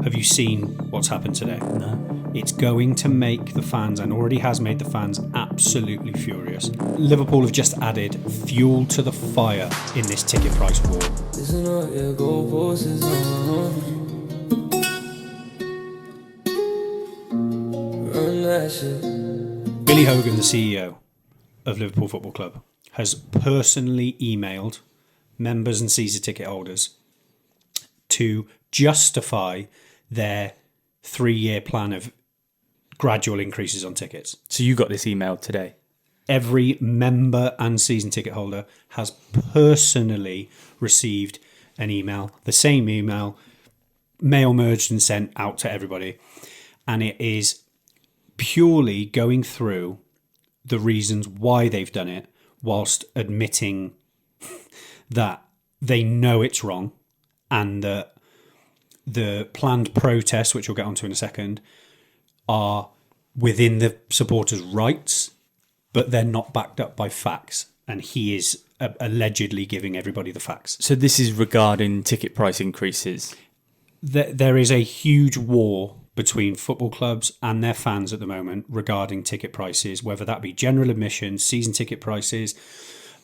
Have you seen what's happened today? No. It's going to make the fans, and already has made the fans, absolutely furious. Liverpool have just added fuel to the fire in this ticket price war. Billy Hogan, the CEO of Liverpool Football Club, has personally emailed members and season ticket holders to justify their 3-year plan of gradual increases on tickets. So you got this email today? Every member and season ticket holder has personally received an email, the same email, mail merged and sent out to everybody. And it is purely going through the reasons why they've done it, whilst admitting that they know it's wrong and that the planned protests, which we'll get onto in a second, are within the supporters' rights, but they're not backed up by facts. And he is allegedly giving everybody the facts. So this is regarding ticket price increases? There is a huge war between football clubs and their fans at the moment regarding ticket prices, whether that be general admission, season ticket prices,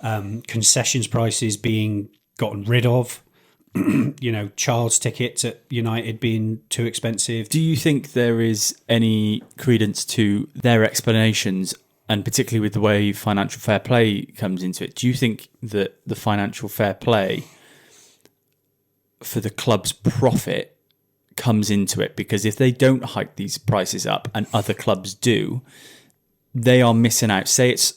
concessions prices being gotten rid of, child's tickets at United being too expensive. Do you think there is any credence to their explanations, and particularly with the way financial fair play comes into it? Do you think that the financial fair play for the club's profit comes into it? Because if they don't hike these prices up and other clubs do, they are missing out. Say it's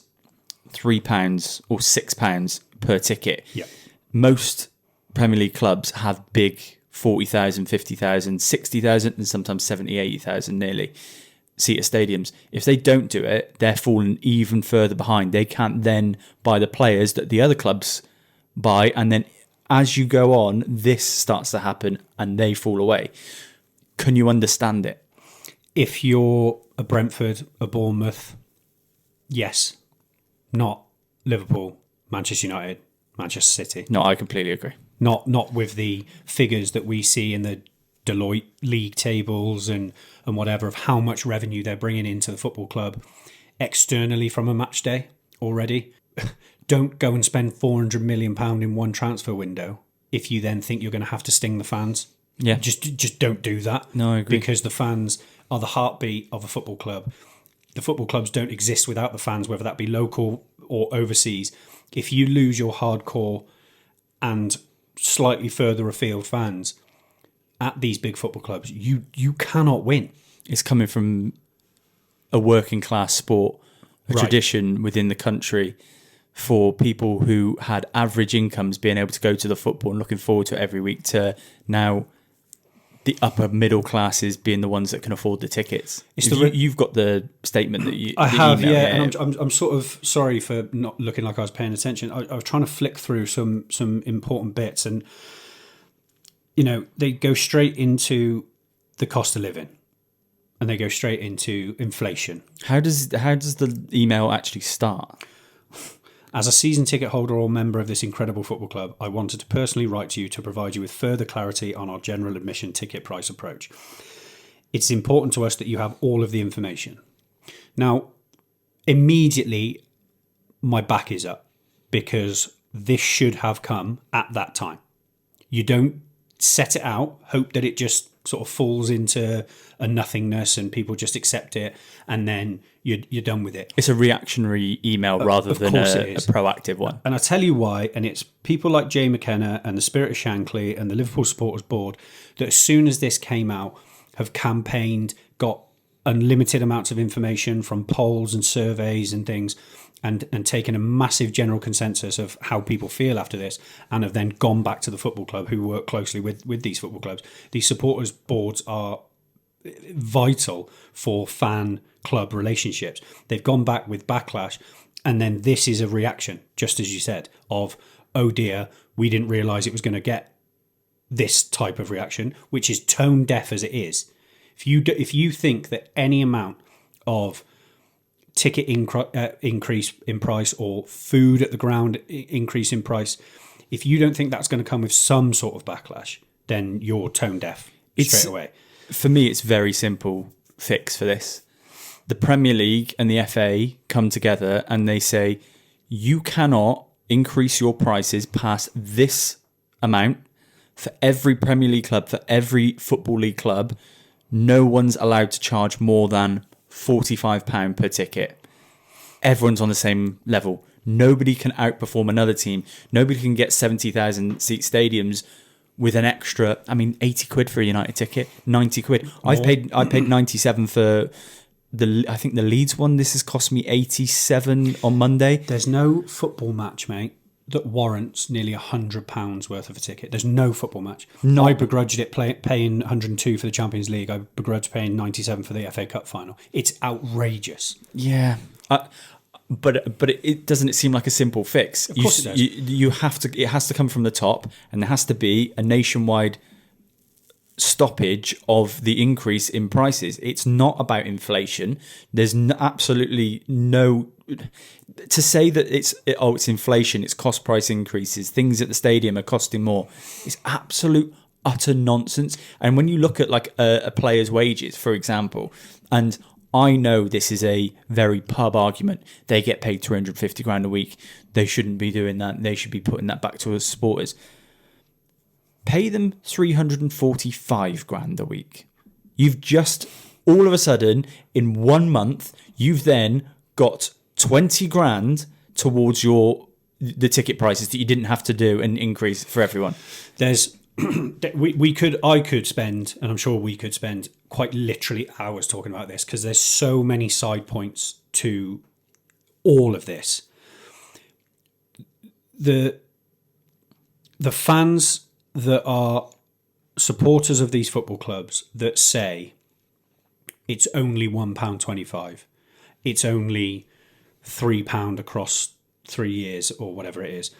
£3 or £6 per ticket. Yeah. Most Premier League clubs have big 40,000, 50,000, 60,000 and sometimes 70, 80,000 nearly seater stadiums. If they don't do it, they're falling even further behind. They can't then buy the players that the other clubs buy, and then as you go on, this starts to happen and they fall away. Can you understand it? If you're a Brentford, a Bournemouth, yes. Not Liverpool, Manchester United, Manchester City. No, I completely agree. Not with the figures that we see in the Deloitte league tables and whatever of how much revenue they're bringing into the football club externally from a match day already. Don't go and spend £400 million in one transfer window if you then think you're going to have to sting the fans. Yeah. Just don't do that. No, I agree. Because the fans are the heartbeat of a football club. The football clubs don't exist without the fans, whether that be local or overseas. If you lose your hardcore and slightly further afield fans at these big football clubs, you cannot win. It's coming from a working class sport, a tradition within the country for people who had average incomes being able to go to the football and looking forward to it every week, to now the upper middle classes being the ones that can afford the tickets. You've got the statement that you... I have, yeah. And I'm sort of sorry for not looking like I was paying attention. I was trying to flick through some important bits, and they go straight into the cost of living, and they go straight into inflation. How does the email actually start? As a season ticket holder or member of this incredible football club, I wanted to personally write to you to provide you with further clarity on our general admission ticket price approach. It's important to us that you have all of the information. Now, immediately, my back is up, because this should have come at that time. You don't set it out, hope that it just sort of falls into a nothingness and people just accept it, and then you're done with it. It's a reactionary email rather than a proactive one. And I'll tell you why, and it's people like Jay McKenna and the Spirit of Shankly and the Liverpool Supporters Board that as soon as this came out have campaigned, got unlimited amounts of information from polls and surveys and things, and taken a massive general consensus of how people feel after this, and have then gone back to the football club who work closely with these football clubs. These supporters boards are vital for fan club relationships. They've gone back with backlash, and then this is a reaction, just as you said, of, oh dear, we didn't realise it was going to get this type of reaction, which is tone deaf as it is. If you think that any amount of ticket increase in price or food at the ground increase in price, if you don't think that's going to come with some sort of backlash, then you're tone deaf straight away. for me, it's very simple fix for this. The Premier League and the FA come together and they say, you cannot increase your prices past this amount for every Premier League club, for every Football League club. No one's allowed to charge more than £45 per ticket. Everyone's on the same level. Nobody can outperform another team. Nobody can get 70,000 seat stadiums with an extra, 80 quid for a United ticket, 90 quid. I paid 97 for I think the Leeds one. This has cost me 87 on Monday. There's no football match, mate, that warrants nearly £100 worth of a ticket. There's no football match. No. I begrudged it paying 102 for the Champions League. I begrudged paying 97 for the FA Cup final. It's outrageous. Yeah. But it doesn't seem like a simple fix. Of course it does. You have to. It has to come from the top, and there has to be a nationwide stoppage of the increase in prices. It's not about inflation. There's absolutely no. To say that it's inflation, it's cost price increases, things at the stadium are costing more. It's absolute utter nonsense. And when you look at like a player's wages, for example, and I know this is a very pub argument. They get paid 250 grand a week. They shouldn't be doing that. They should be putting that back to us supporters. Pay them 345 grand a week. You've just, all of a sudden, in 1 month, you've then got 20 grand towards the ticket prices that you didn't have to do an increase for everyone. I could spend, and I'm sure we could spend quite literally hours talking about this because there's so many side points to all of this. The fans that are supporters of these football clubs that say it's only £1.25, it's only £3 across 3 years or whatever it is.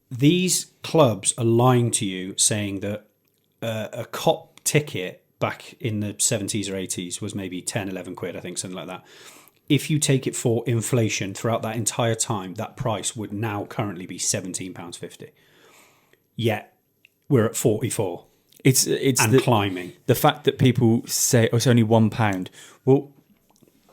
These clubs are lying to you, saying that a cop ticket back in the 70s or 80s was maybe 10, 11 quid, I think, something like that. If you take it for inflation throughout that entire time, that price would now currently be £17.50. Yet we're at 44. It's climbing. The fact that people say, it's only £1. Well,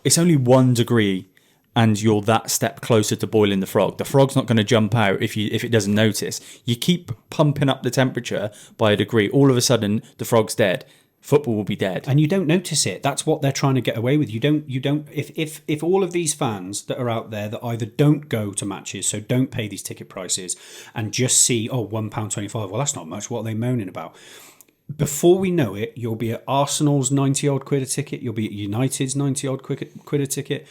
it's only 1 degree and you're that step closer to boiling the frog. The frog's not going to jump out if it doesn't notice. You keep pumping up the temperature by a degree. All of a sudden, the frog's dead. Football will be dead. And you don't notice it. That's what they're trying to get away with. You don't. If all of these fans that are out there that either don't go to matches, so don't pay these ticket prices, and just see, £1.25, well, that's not much. What are they moaning about? Before we know it, you'll be at Arsenal's 90 odd quid a ticket. You'll be at United's 90 odd quid a ticket.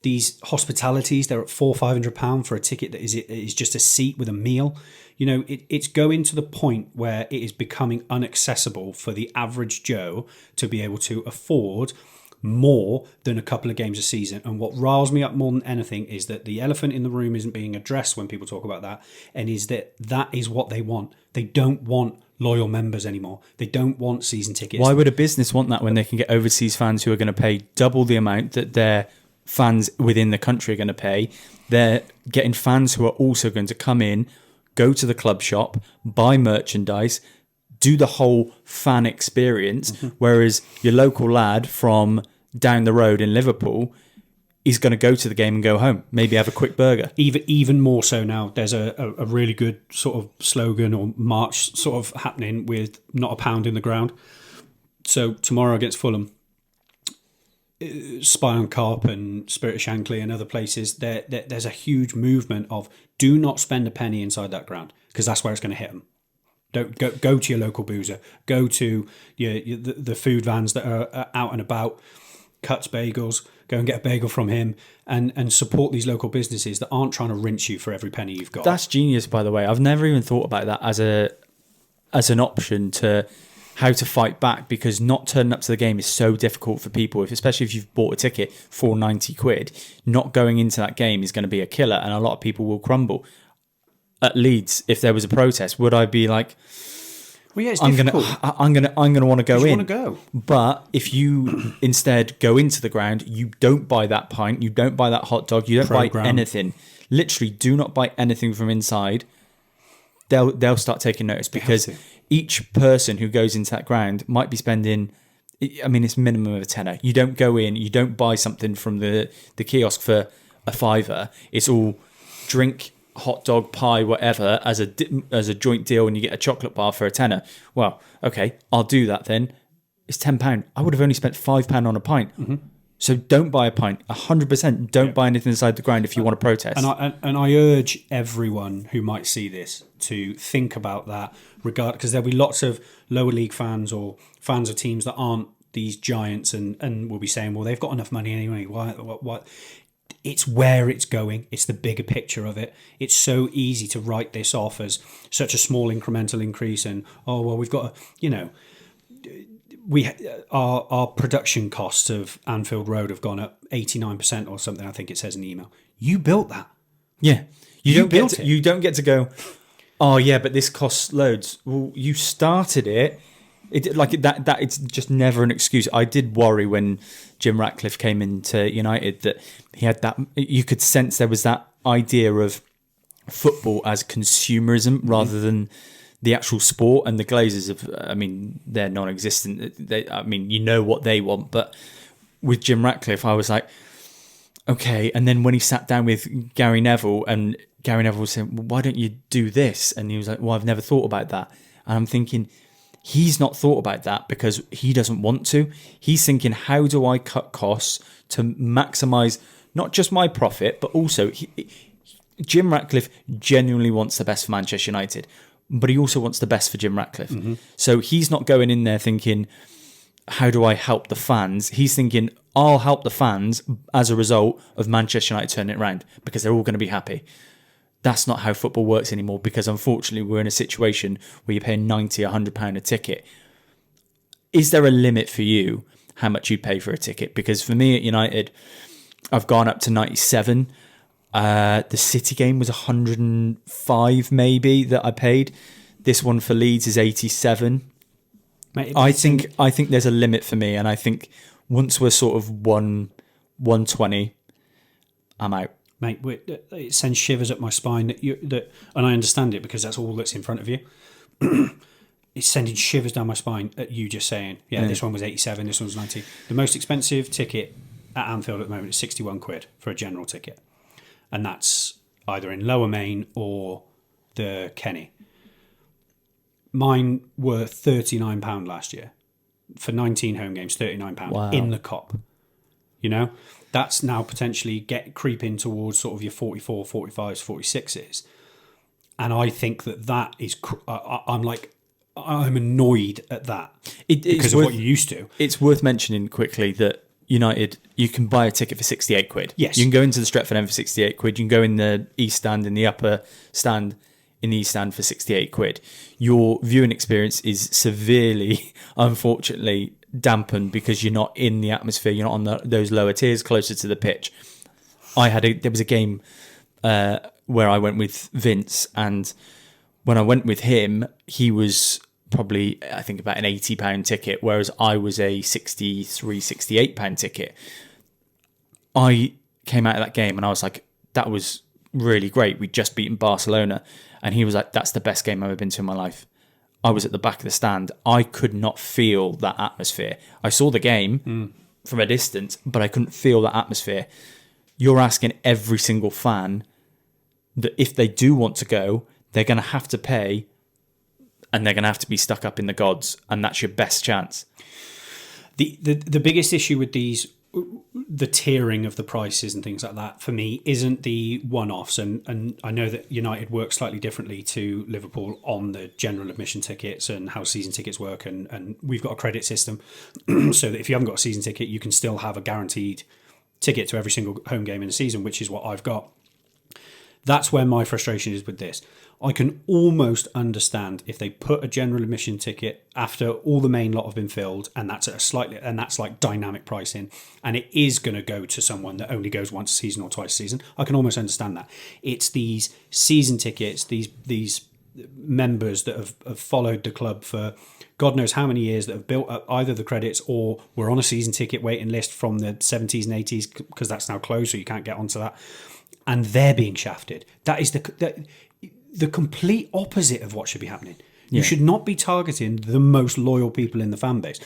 These hospitalities, they're at £400-500 for a ticket that is just a seat with a meal. You know, it's going to the point where it is becoming inaccessible for the average Joe to be able to afford more than a couple of games a season. And what riles me up more than anything is that the elephant in the room isn't being addressed when people talk about that, and is that is what they want. They don't want loyal members anymore. They don't want season tickets. Why would a business want that when they can get overseas fans who are going to pay double the amount that their fans within the country are going to pay? They're getting fans who are also going to come in, go to the club shop, buy merchandise, do the whole fan experience, whereas your local lad from down the road in Liverpool is going to go to the game and go home, maybe have a quick burger. Even more so now, there's a really good sort of slogan or march sort of happening with not a pound in the ground. So tomorrow against Fulham, Spy on Carp and Spirit of Shankly and other places, there's a huge movement of do not spend a penny inside that ground because that's where it's going to hit them. Don't go to your local boozer. Go to the food vans that are out and about. Cuts Bagels. Go and get a bagel from him and support these local businesses that aren't trying to rinse you for every penny you've got. That's genius, by the way. I've never even thought about that as an option to how to fight back, because not turning up to the game is so difficult for people, especially if you've bought a ticket for 90 quid. Not going into that game is going to be a killer, and a lot of people will crumble. At Leeds, if there was a protest, would I be like, well, yeah, it's I'm difficult. gonna want to go in. Want to go. But if you instead go into the ground, you don't buy that pint, you don't buy that hot dog, you don't buy anything. Literally, do not buy anything from inside. They'll start taking notice, because each person who goes into that ground might be spending I mean, it's minimum of a tenner. You don't go in, you don't buy something from the kiosk for a fiver. It's all drink, hot dog, pie, whatever, as a joint deal, and you get a chocolate bar for a tenner. Well, okay, I'll do that then. It's £10. I would have only spent £5 on a pint. Mm-hmm. So don't buy a pint. 100% don't buy anything inside the ground if you want to protest. And I urge everyone who might see this to think about that, because there'll be lots of lower league fans or fans of teams that aren't these giants and will be saying, well, they've got enough money anyway. Why? It's where it's going. It's the bigger picture of it. It's so easy to write this off as such a small incremental increase, and we've got our production costs of Anfield Road have gone up 89% or something. I think it says in the email. You built that. Yeah, you built it. You don't get to go, oh yeah, but this costs loads. Well, you started it. That it's just never an excuse. I did worry when Jim Ratcliffe came into United that he had that. You could sense there was that idea of football as consumerism rather than the actual sport. And the Glazers they're non-existent. You know what they want. But with Jim Ratcliffe, I was like, okay. And then when he sat down with Gary Neville, and Gary Neville was saying, well, why don't you do this? And he was like, well, I've never thought about that. And I'm thinking, he's not thought about that because he doesn't want to. He's thinking, how do I cut costs to maximise not just my profit, but also Jim Ratcliffe genuinely wants the best for Manchester United, but he also wants the best for Jim Ratcliffe. Mm-hmm. So he's not going in there thinking, how do I help the fans? He's thinking, I'll help the fans as a result of Manchester United turning it around because they're all going to be happy. That's not how football works anymore, because unfortunately we're in a situation where you're paying £90, £100 a ticket. Is there a limit for you how much you pay for a ticket? Because for me at United, I've gone up to 97. The City game was 105 maybe that I paid. This one for Leeds is 87. Mate, I think there's a limit for me, and I think once we're sort of 120, I'm out. Mate, it sends shivers up my spine and I understand it because that's all that's in front of you. It's sending shivers down my spine at you just saying, this one was 87, this one was 90. The most expensive ticket at Anfield at the moment is 61 quid for a general ticket. And that's either in Lower Main or the Kenny. Mine were £39 last year. For 19 home games, £39 in the Cop. That's now potentially creeping towards sort of your 44, 45s, 46s. And I think that is, I'm annoyed at that because of what you used to. It's worth mentioning quickly that United, you can buy a ticket for 68 quid. Yes. You can go into the Stretford End for 68 quid. You can go in the East Stand, in the upper stand, in the East Stand for 68 quid. Your viewing experience is severely, unfortunately, dampened because you're not in the atmosphere. You're not on those lower tiers closer to the pitch. There was a game where I went with Vince, and when I went with him, he was probably, I think, about an £80 ticket, whereas I was a £63, £68 ticket. I came out of that game and I was like, that was really great. We'd just beaten Barcelona. And he was like, that's the best game I've ever been to in my life. I was at the back of the stand. I could not feel that atmosphere. I saw the game from a distance, but I couldn't feel that atmosphere. You're asking every single fan that if they do want to go, they're going to have to pay, and they're going to have to be stuck up in the gods, and that's your best chance. The biggest issue with the tiering of the prices and things like that for me isn't the one-offs, and I know that United works slightly differently to Liverpool on the general admission tickets and how season tickets work, and we've got a credit system so that if you haven't got a season ticket, you can still have a guaranteed ticket to every single home game in the season, which is what I've got. That's where my frustration is with this. I can almost understand if they put a general admission ticket after all the main lot have been filled, and that's that's like dynamic pricing, and it is going to go to someone that only goes once a season or twice a season. I can almost understand that. It's these season tickets, these members that have followed the club for God knows how many years, that have built up either the credits or were on a season ticket waiting list from the 70s and 80s, because that's now closed, so you can't get onto that. And they're being shafted. That is the complete opposite of what should be happening. Yeah. You should not be targeting the most loyal people in the fan base.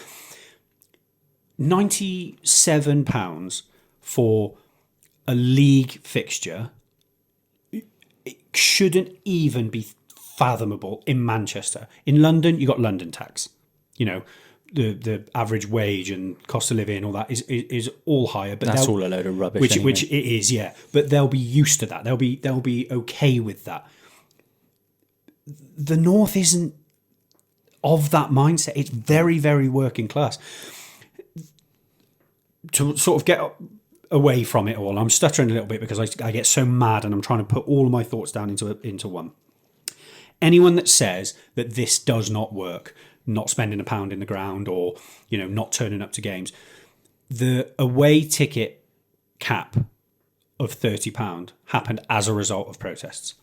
£97 for a league fixture, it shouldn't even be fathomable in Manchester. In London, you got London tax. You know, the average wage and cost of living and all that is all higher. But That's all a load of rubbish. Which it is, yeah. But they'll be used to that. They'll be okay with that. The North isn't of that mindset. It's very, very working class. To sort of get away from it all, I'm stuttering a little bit because I get so mad and I'm trying to put all of my thoughts down into one. Anyone that says that this does not work, not spending £1 in the ground or, you know, not turning up to games, the away ticket cap of £30 happened as a result of protests.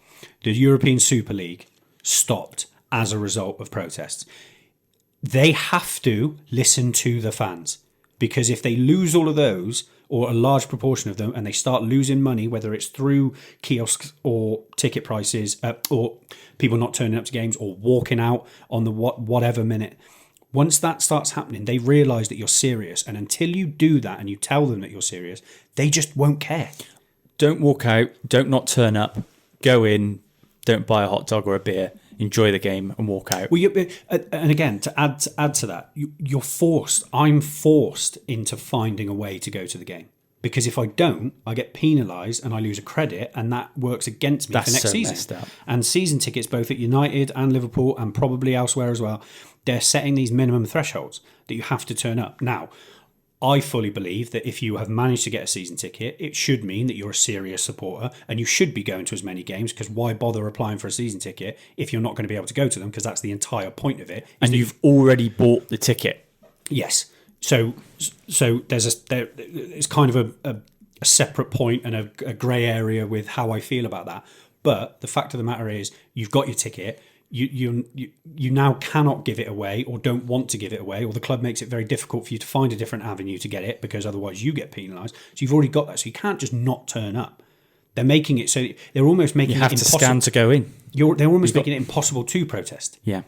The European Super League stopped as a result of protests. They have to listen to the fans, because if they lose all of those, or a large proportion of them, and they start losing money, whether it's through kiosks or ticket prices, or people not turning up to games or walking out on the whatever minute, once that starts happening, they realise that you're serious. And until you do that and you tell them that you're serious, they just won't care. Don't walk out. Don't not turn up. Go in. Don't buy a hot dog or a beer. Enjoy the game and walk out. Well, and again, to add to that, you're forced. I'm forced into finding a way to go to the game, because if I don't, I get penalised and I lose a credit, and that works against me for next season. Messed up. And season tickets, both at United and Liverpool, and probably elsewhere as well, they're setting these minimum thresholds that you have to turn up. Now, I fully believe that if you have managed to get a season ticket, it should mean that you're a serious supporter and you should be going to as many games, because why bother applying for a season ticket if you're not going to be able to go to them, because that's the entire point of it. And you've already bought the ticket. Yes. So it's kind of a separate point and a grey area with how I feel about that. But the fact of the matter is, you've got your ticket. You now cannot give it away, or don't want to give it away, or the club makes it very difficult for you to find a different avenue to get it, because otherwise you get penalised. So you've already got that, so you can't just not turn up. They're making it so they're almost making you have it to scan to go in. They're almost making it impossible to protest. Yeah,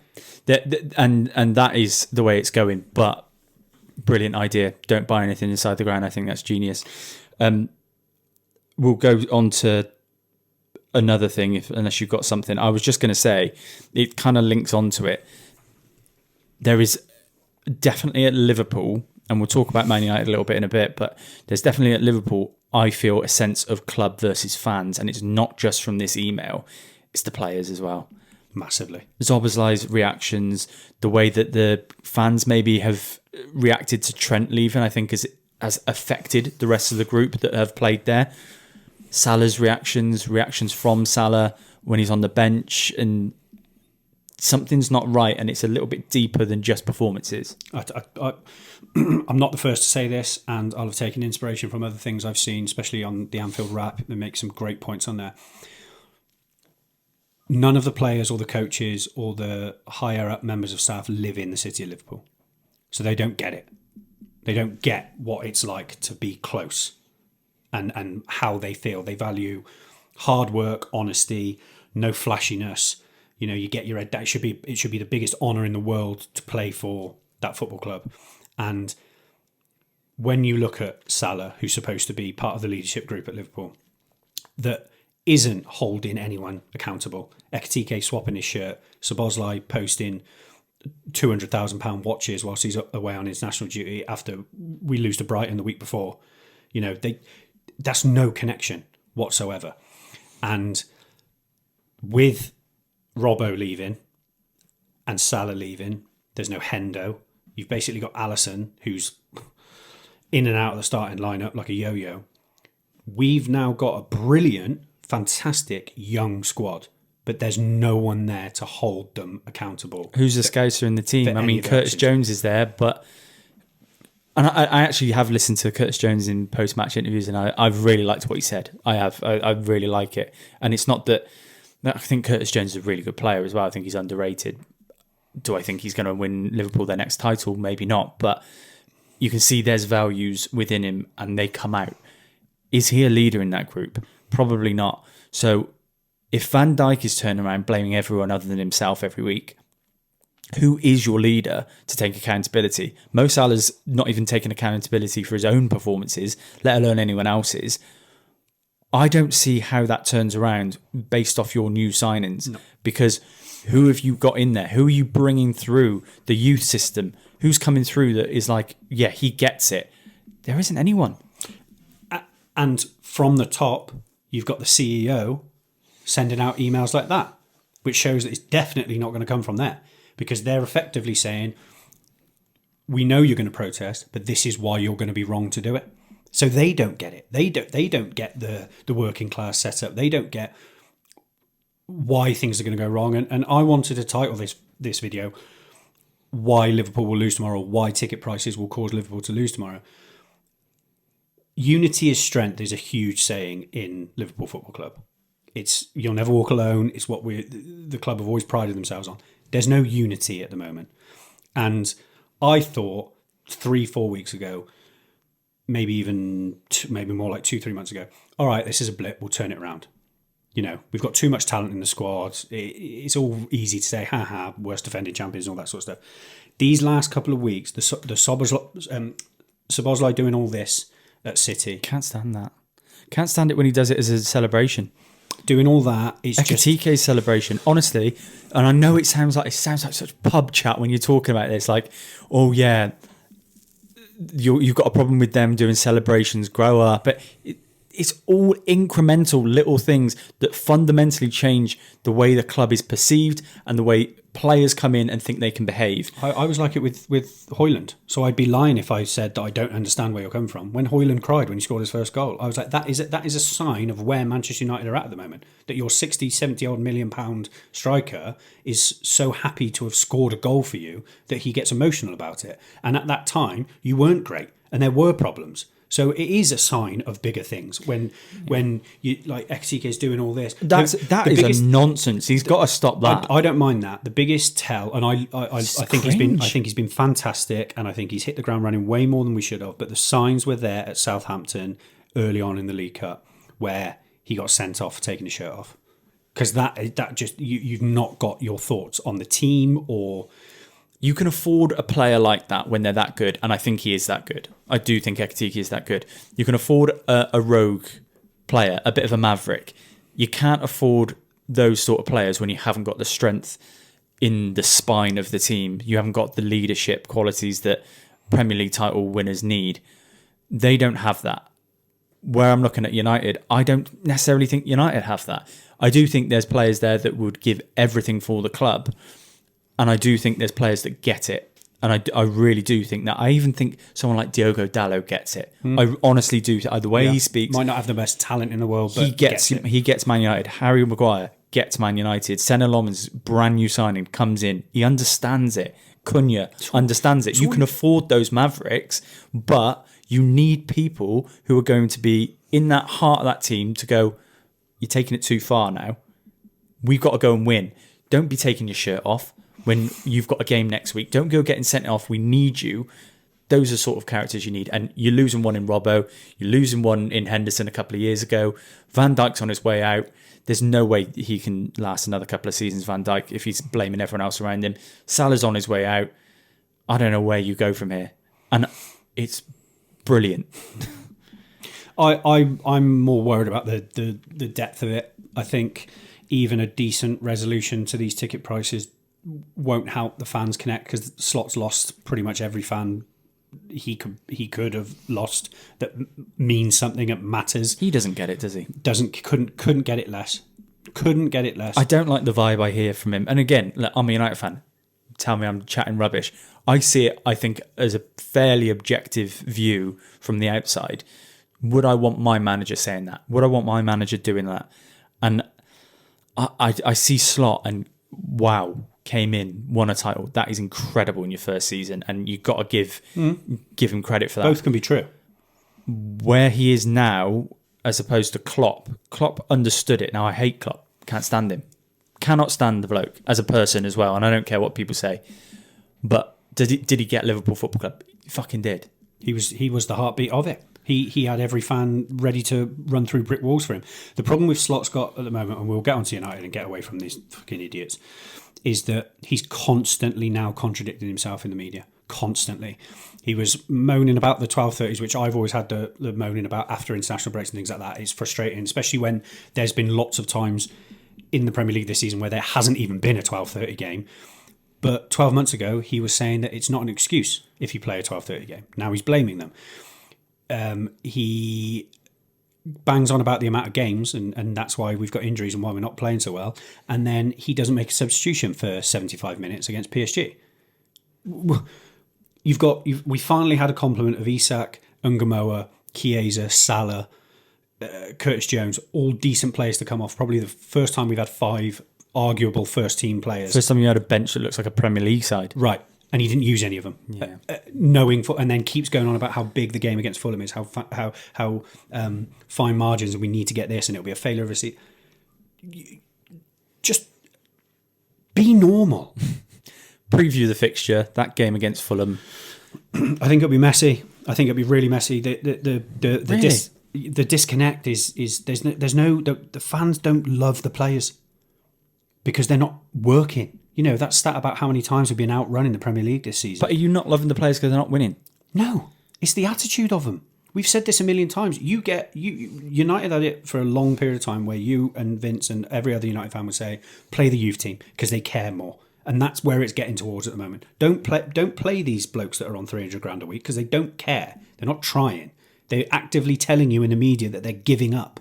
and that is the way it's going. But brilliant idea. Don't buy anything inside the ground. I think that's genius. We'll go on to another thing, unless you've got something. I was just going to say, it kind of links onto it. There is definitely at Liverpool, and we'll talk about Man United a little bit in a bit, but there's definitely at Liverpool, I feel, a sense of club versus fans, and it's not just from this email, it's the players as well. Massively. Szoboszlai's reactions, the way that the fans maybe have reacted to Trent leaving, I think has affected the rest of the group that have played there. Salah's reactions from Salah when he's on the bench, and something's not right, and it's a little bit deeper than just performances. I'm not the first to say this, and I'll have taken inspiration from other things I've seen, especially on the Anfield Wrap. They make some great points on there. None of the players or the coaches or the higher up members of staff live in the city of Liverpool, so they don't get it. They don't get what it's like to be close. And how they feel. They value hard work, honesty, no flashiness. You know, you get your head down. It should be the biggest honour in the world to play for that football club. And when you look at Salah, who's supposed to be part of the leadership group at Liverpool, that isn't holding anyone accountable. Ekitike swapping his shirt, Szoboszlai posting £200,000 watches whilst he's away on international duty after we lose to Brighton the week before. You know, that's no connection whatsoever. And with Robbo leaving and Salah leaving, there's no Hendo. You've basically got Alisson, who's in and out of the starting lineup like a yo-yo. We've now got a brilliant, fantastic young squad, but there's no one there to hold them accountable. Who's the scouser in the team? I mean, Curtis Jones is there, but... And I actually have listened to Curtis Jones in post-match interviews, and I've really liked what he said. I really like it. And it's not that... I think Curtis Jones is a really good player as well. I think he's underrated. Do I think he's going to win Liverpool their next title? Maybe not. But you can see there's values within him, and they come out. Is he a leader in that group? Probably not. So if Van Dijk is turning around blaming everyone other than himself every week, Who is your leader to take accountability? Mo Salah's not even taking accountability for his own performances, let alone anyone else's. I don't see how that turns around based off your new signings. No. Because who have you got in there? Who are you bringing through the youth system? Who's coming through that is like, yeah, he gets it? There isn't anyone. And from the top, you've got the CEO sending out emails like that, which shows that it's definitely not going to come from there. Because they're effectively saying, we know you're going to protest, but this is why you're going to be wrong to do it. So they don't get it. They don't get the working class setup. They don't get why things are going to go wrong. And I wanted to title this video, Why Liverpool Will Lose Tomorrow, why ticket prices will cause Liverpool to lose tomorrow. Unity is strength is a huge saying in Liverpool Football Club. It's you'll never walk alone. It's what the club have always prided themselves on. There's no unity at the moment. And I thought 3-4 weeks ago, maybe more like 2-3 months ago, all right, this is a blip, we'll turn it around. You know, we've got too much talent in the squad. It's all easy to say, worst defending champions and all that sort of stuff. These last couple of weeks, the Szoboszlai doing all this at City. Can't stand that. Can't stand it when he does it as a celebration. Doing all that is Ekitike's celebration, honestly, and I know it sounds like such pub chat when you're talking about this. Like, oh yeah, you've got a problem with them doing celebrations. Grow up, but it's all incremental little things that fundamentally change the way the club is perceived and the way players come in and think they can behave. I was like it with Højlund. So I'd be lying if I said that I don't understand where you're coming from. When Højlund cried when he scored his first goal, I was like, that is a sign of where Manchester United are at the moment. That your 60, 70 odd million pound striker is so happy to have scored a goal for you that he gets emotional about it. And at that time, you weren't great and there were problems. So it is a sign of bigger things when you like Ekitike is doing all this. That is a nonsense. He's got to stop that. I don't mind that. The biggest tell, and I think he's been fantastic, and I think he's hit the ground running way more than we should have. But the signs were there at Southampton early on in the League Cup where he got sent off for taking his shirt off, because that just you've not got your thoughts on the team or. You can afford a player like that when they're that good, and I think he is that good. I do think Ekitike is that good. You can afford a rogue player, a bit of a maverick. You can't afford those sort of players when you haven't got the strength in the spine of the team. You haven't got the leadership qualities that Premier League title winners need. They don't have that. Where I'm looking at United, I don't necessarily think United have that. I do think there's players there that would give everything for the club. And I do think there's players that get it. And I really do think that. I even think someone like Diogo Dalot gets it. I honestly do. The way he speaks. Might not have the best talent in the world, but he gets Man United. Harry Maguire gets Man United. Senna Loman's brand new signing comes in. He understands it. Cunha understands it. You can afford those mavericks, but you need people who are going to be in that heart of that team to go, you're taking it too far now. We've got to go and win. Don't be taking your shirt off. When you've got a game next week, don't go getting sent off. We need you. Those are sort of characters you need. And you're losing one in Robbo. You're losing one in Henderson a couple of years ago. Van Dijk's on his way out. There's no way he can last another couple of seasons, Van Dijk, if he's blaming everyone else around him. Salah's on his way out. I don't know where you go from here. And it's brilliant. I'm more worried about the depth of it. I think even a decent resolution to these ticket prices won't help the fans connect, because Slot's lost pretty much every fan he could have lost that means something that matters. He doesn't get it, does he? Couldn't get it less. Couldn't get it less. I don't like the vibe I hear from him. And again, I'm a United fan. Tell me I'm chatting rubbish. I see it, I think, as a fairly objective view from the outside. Would I want my manager saying that? Would I want my manager doing that? And I see Slot and wow, came in, won a title. That is incredible in your first season, and you've got to give him credit for that. Both can be true. Where he is now, as opposed to Klopp. Klopp understood it. Now, I hate Klopp. Can't stand him. Cannot stand the bloke as a person as well, and I don't care what people say. But did he get Liverpool Football Club? He fucking did. He was the heartbeat of it. He had every fan ready to run through brick walls for him. The problem with Slot's got at the moment, and we'll get onto United and get away from these fucking idiots, is that he's constantly now contradicting himself in the media. Constantly. He was moaning about the 12:30s, which I've always had the moaning about after international breaks and things like that. It's frustrating, especially when there's been lots of times in the Premier League this season where there hasn't even been a 12:30 game. But 12 months ago, he was saying that it's not an excuse if you play a 12:30 game. Now he's blaming them. He bangs on about the amount of games and that's why we've got injuries and why we're not playing so well. And then he doesn't make a substitution for 75 minutes against PSG. We finally had a compliment of Isak, Ngumoha, Chiesa, Salah, Curtis Jones, all decent players to come off. Probably the first time we've had 5 arguable first team players. First time you had a bench that looks like a Premier League side. Right. And he didn't use any of them. Yeah. And then keeps going on about how big the game against Fulham is, how fine margins, and we need to get this, and it'll be a failure of a seat. Just be normal. Preview the fixture, that game against Fulham. I think it'll be messy. I think it'll be really messy. The Really? disconnect is the fans don't love the players because they're not working. You know, that stat about how many times we've been outrun in the Premier League this season. But are you not loving the players because they're not winning? No, it's the attitude of them. We've said this a million times. United had it for a long period of time where you and Vince and every other United fan would say, play the youth team because they care more. And that's where it's getting towards at the moment. Don't play these blokes that are on 300 grand a week because they don't care. They're not trying. They're actively telling you in the media that they're giving up.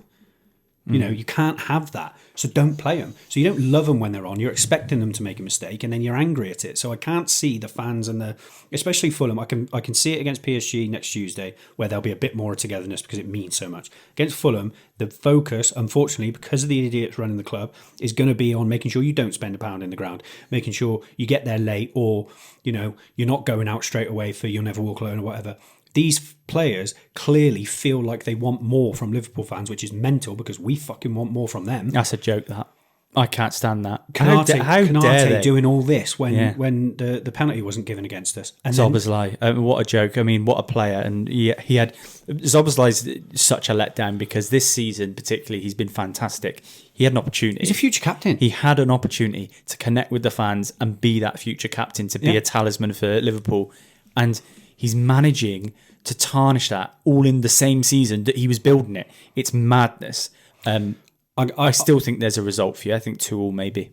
You know, you can't have that. So don't play them. So you don't love them when they're on. You're expecting them to make a mistake and then you're angry at it. So I can't see the fans and especially Fulham. I can see it against PSG next Tuesday where there'll be a bit more togetherness because it means so much. Against Fulham, the focus, unfortunately, because of the idiots running the club, is going to be on making sure you don't spend £1 in the ground, making sure you get there late or, you know, you're not going out straight away for You'll Never Walk Alone or whatever. These players clearly feel like they want more from Liverpool fans, which is mental because we fucking want more from them. That's a joke, that. I can't stand that. How dare they? Doing all this when the penalty wasn't given against us. And Szoboszlai, what a joke. I mean, what a player. And he had... Szoboszlai's such a letdown because this season particularly, he's been fantastic. He had an opportunity. He's a future captain. He had an opportunity to connect with the fans and be that future captain, to be a talisman for Liverpool. And he's managing to tarnish that all in the same season that he was building it. It's madness. I still think there's a result for you. I think 2-2 maybe.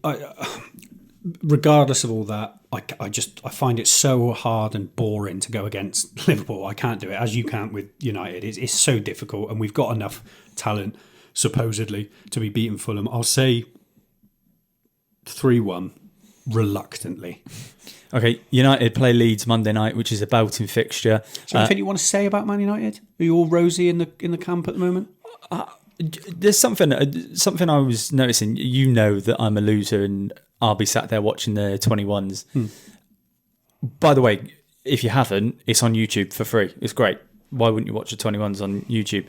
Regardless of all that, I find it so hard and boring to go against Liverpool. I can't do it, as you can't with United. It's so difficult, and we've got enough talent, supposedly, to be beating Fulham. I'll say 3-1, reluctantly. Okay, United play Leeds Monday night, which is a belting fixture. Is there anything you want to say about Man United? Are you all rosy in the camp at the moment? There's something I was noticing. You know that I'm a loser and I'll be sat there watching the 21s. By the way, if you haven't, it's on YouTube for free. It's great. Why wouldn't you watch the 21s on YouTube?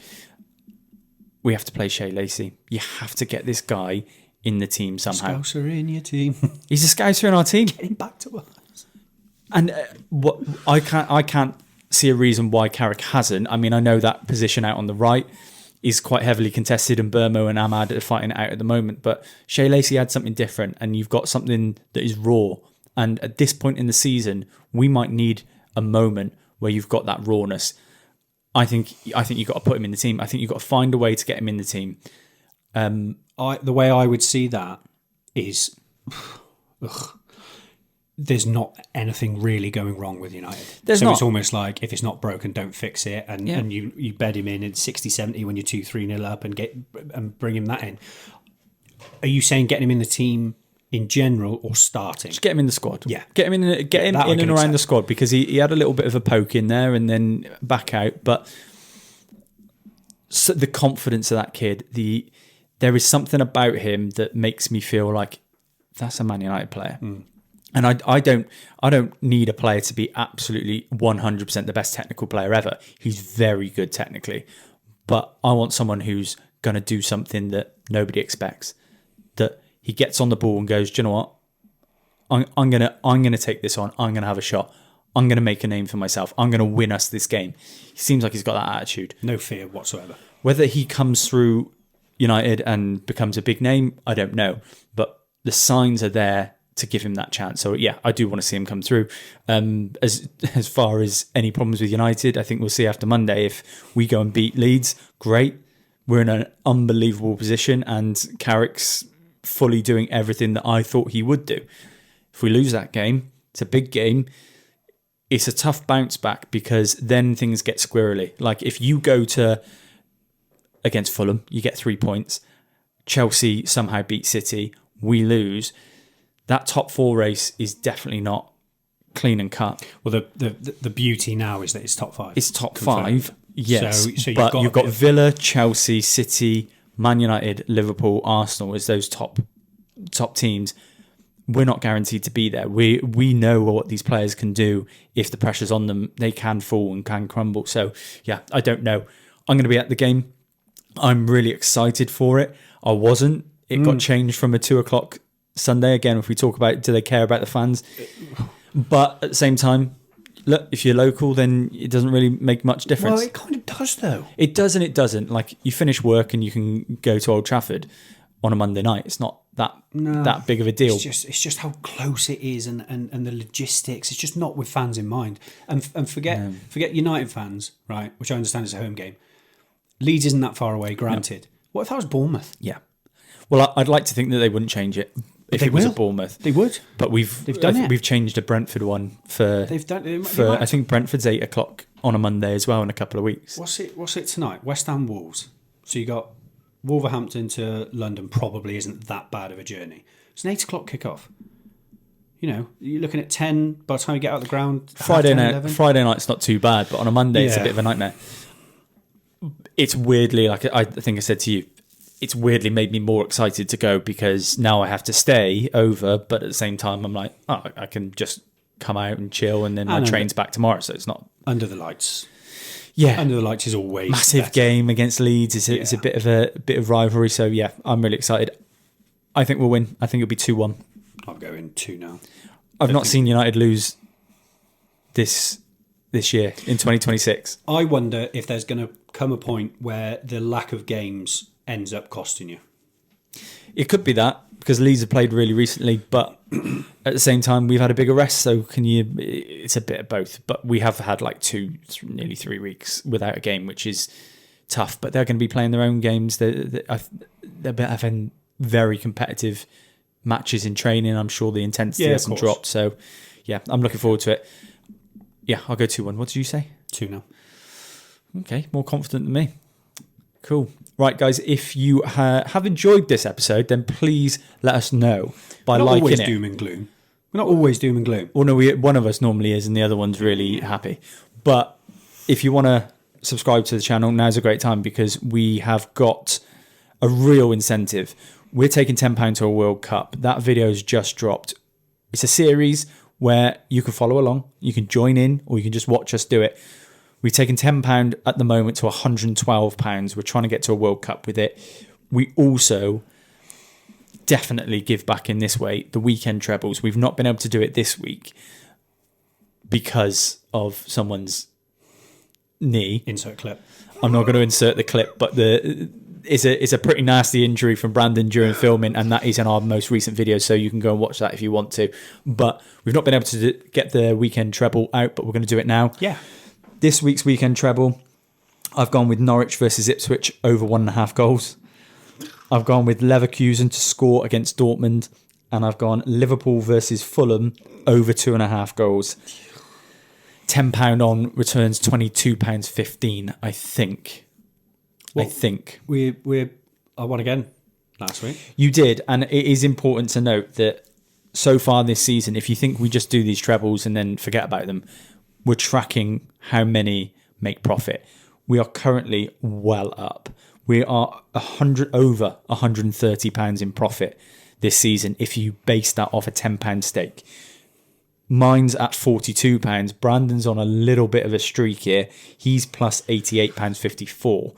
We have to play Shea Lacey. You have to get this guy in the team somehow. Scouser in your team. He's a scouser in our team. Get him back to us. And what I can't see a reason why Carrick hasn't. I mean, I know that position out on the right is quite heavily contested, and Burmo and Ahmad are fighting it out at the moment. But Shea Lacey had something different, and you've got something that is raw. And at this point in the season, we might need a moment where you've got that rawness. I think you've got to put him in the team. I think you've got to find a way to get him in the team. The way I would see that is... there's not anything really going wrong with United. It's almost like if it's not broken, don't fix it. And you bed him in 60-70 when you're 2-3-0 up and bring him that in. Are you saying getting him in the team in general or starting? Just get him in the squad. Yeah. Get him in and around the squad because he had a little bit of a poke in there and then back out. But the confidence of that kid, there is something about him that makes me feel like that's a Man United player. And I don't need a player to be absolutely 100% the best technical player ever. He's very good technically, but I want someone who's going to do something that nobody expects. That he gets on the ball and goes, do you know what? I'm gonna take this on. I'm gonna have a shot. I'm gonna make a name for myself. I'm gonna win us this game. He seems like he's got that attitude. No fear whatsoever. Whether he comes through United and becomes a big name, I don't know. But the signs are there to give him that chance. So yeah, I do want to see him come through. As far as any problems with United, I think we'll see after Monday. If we go and beat Leeds, great. We're in an unbelievable position, and Carrick's fully doing everything that I thought he would do. If we lose that game, it's a big game. It's a tough bounce back because then things get squirrely. Like if you go to against Fulham, you get 3 points. Chelsea somehow beat City, we lose. That top 4 race is definitely not clean and cut. Well, the beauty now is that it's top 5. It's top confirmed. 5, yes. So but you've got Villa, Chelsea, City, Man United, Liverpool, Arsenal as those top teams. We're not guaranteed to be there. We know what these players can do. If the pressure's on them, they can fall and can crumble. So, yeah, I don't know. I'm going to be at the game. I'm really excited for it. I wasn't. It got changed from a 2:00 Sunday. Again, if we talk about do they care about the fans? But at the same time, look, if you're local, then it doesn't really make much difference. Well, it kind of does, though. It does and it doesn't. Like, you finish work and you can go to Old Trafford on a Monday night. It's not that big of a deal. It's just how close it is and the logistics. It's just not with fans in mind. And forget United fans, right? Which I understand is a home game. Leeds isn't that far away, granted. No. What if that was Bournemouth? Yeah. Well, I'd like to think that they wouldn't change it if it was at Bournemouth. They would. But we've done it. We've changed a Brentford one for. They've done. I think Brentford's 8:00 on a Monday as well in a couple of weeks. What's it tonight? West Ham Wolves. So you got Wolverhampton to London. Probably isn't that bad of a journey. It's an 8:00 kickoff. You know, you're looking at 10 by the time you get out of the ground. Friday night's not too bad, but on a Monday it's a bit of a nightmare. It's weirdly, like I think I said to you, it's weirdly made me more excited to go because now I have to stay over, but at the same time I'm like, oh, I can just come out and chill, and then my train's back tomorrow, so it's not under the lights. Yeah, under the lights is always massive better. Game against Leeds. It's a bit of rivalry, so yeah, I'm really excited. I think we'll win. I think it'll be 2-1. I'll go in 2 now. I've not seen United lose this year in 2026. I wonder if there's going to come a point where the lack of games ends up costing you. It could be that because Leeds have played really recently, but at the same time we've had a bigger rest, so it's a bit of both. But we have had like nearly 3 weeks without a game, which is tough, but they're going to be playing their own games. They're having very competitive matches in training. I'm sure the intensity hasn't dropped, so yeah, I'm looking forward to it. Yeah, I'll go 2-1. What did you say? 2-0. Okay, more confident than me. Cool. Right, guys, if you have enjoyed this episode, then please let us know by liking it. We're not always doom and gloom. We're not always doom and gloom. Well, no, one of us normally is, and the other one's really happy. But if you want to subscribe to the channel, now's a great time because we have got a real incentive. We're taking £10 to a World Cup. That video's just dropped. It's a series where you can follow along, you can join in, or you can just watch us do it. We've taken £10 at the moment to £112. We're trying to get to a World Cup with it. We also definitely give back in this way. The weekend trebles, we've not been able to do it this week because of someone's knee. Insert clip. I'm not going to insert the clip, but it's a pretty nasty injury from Brandon during filming, and that is in our most recent video, so you can go and watch that if you want to. But we've not been able to get the weekend treble out, but we're going to do it now. Yeah. This week's weekend treble, I've gone with Norwich versus Ipswich over 1.5 goals. I've gone with Leverkusen to score against Dortmund, and I've gone Liverpool versus Fulham over 2.5 goals. £10 on returns £22.15, I think. Well, I think. I won again last week. You did, and it is important to note that so far this season, if you think we just do these trebles and then forget about them, we're tracking how many make profit. We are currently well up. We are over £130 in profit this season if you base that off a £10 stake. Mine's at £42. Brandon's on a little bit of a streak here. He's plus £88.54.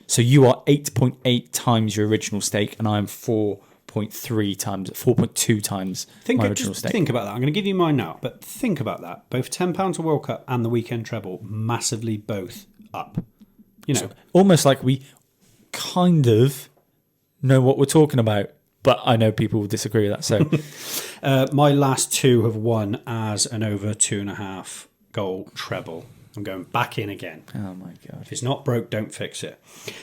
So you are 8.8 times your original stake, and I'm 4.2 times my original stake. Think about that. I'm going to give you mine now, but think about that. Both £10 to World Cup and the weekend treble, massively both up. You know, so almost like we kind of know what we're talking about. but I know people will disagree with that. So My last two have won as an over 2.5 goal treble. I'm going back in again. oh my God. If it's not broke, don't fix it.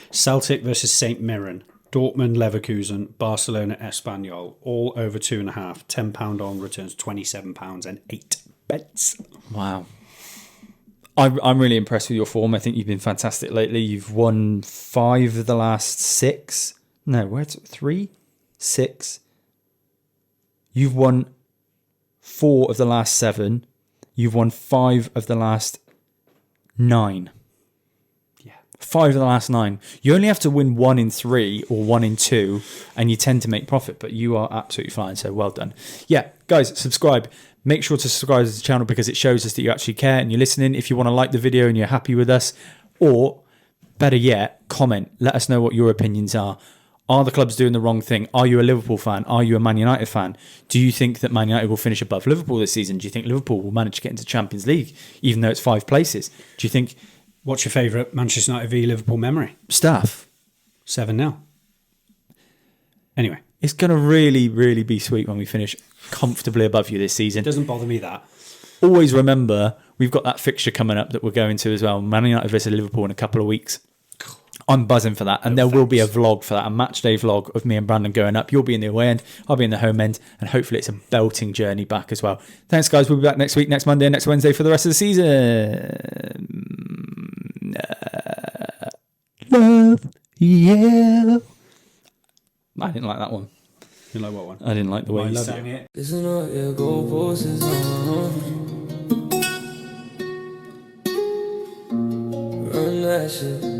Celtic versus St Mirren, Dortmund Leverkusen, Barcelona Espanyol, all over 2.5. £10 on returns, £27 and 8 pence. Wow. I'm really impressed with your form. I think you've been fantastic lately. You've won 5 of the last 6. No, where's 3? 6. You've won 4 of the last 7. You've won 5 of the last 9. Yeah. 5 of the last 9. You only have to win 1 in 3 or 1 in 2, and you tend to make profit, but you are absolutely fine, so well done. Yeah, guys, subscribe. Make sure to subscribe to the channel because it shows us that you actually care and you're listening. If you want to like the video and you're happy with us, or better yet, comment. Let us know what your opinions are. Are the clubs doing the wrong thing? Are you a Liverpool fan? Are you a Man United fan? Do you think that Man United will finish above Liverpool this season? Do you think Liverpool will manage to get into Champions League, even though it's 5 places? Do you think... What's your favourite Manchester United v Liverpool memory? Stuff. 7-0. Anyway. It's going to really, really be sweet when we finish comfortably above you this season. It doesn't bother me that. Always remember, we've got that fixture coming up that we're going to as well. Man United versus Liverpool in a couple of weeks. I'm buzzing for that. And there will be a vlog for that, a match day vlog of me and Brandon going up. You'll be in the away end, I'll be in the home end, and hopefully it's a belting journey back as well. Thanks, guys. We'll be back next week, next Monday, and next Wednesday for the rest of the season. Love, yeah. I didn't like that one. You like what one? I didn't like the way you sang it. Listen up, yeah, go voices on. Run that shit.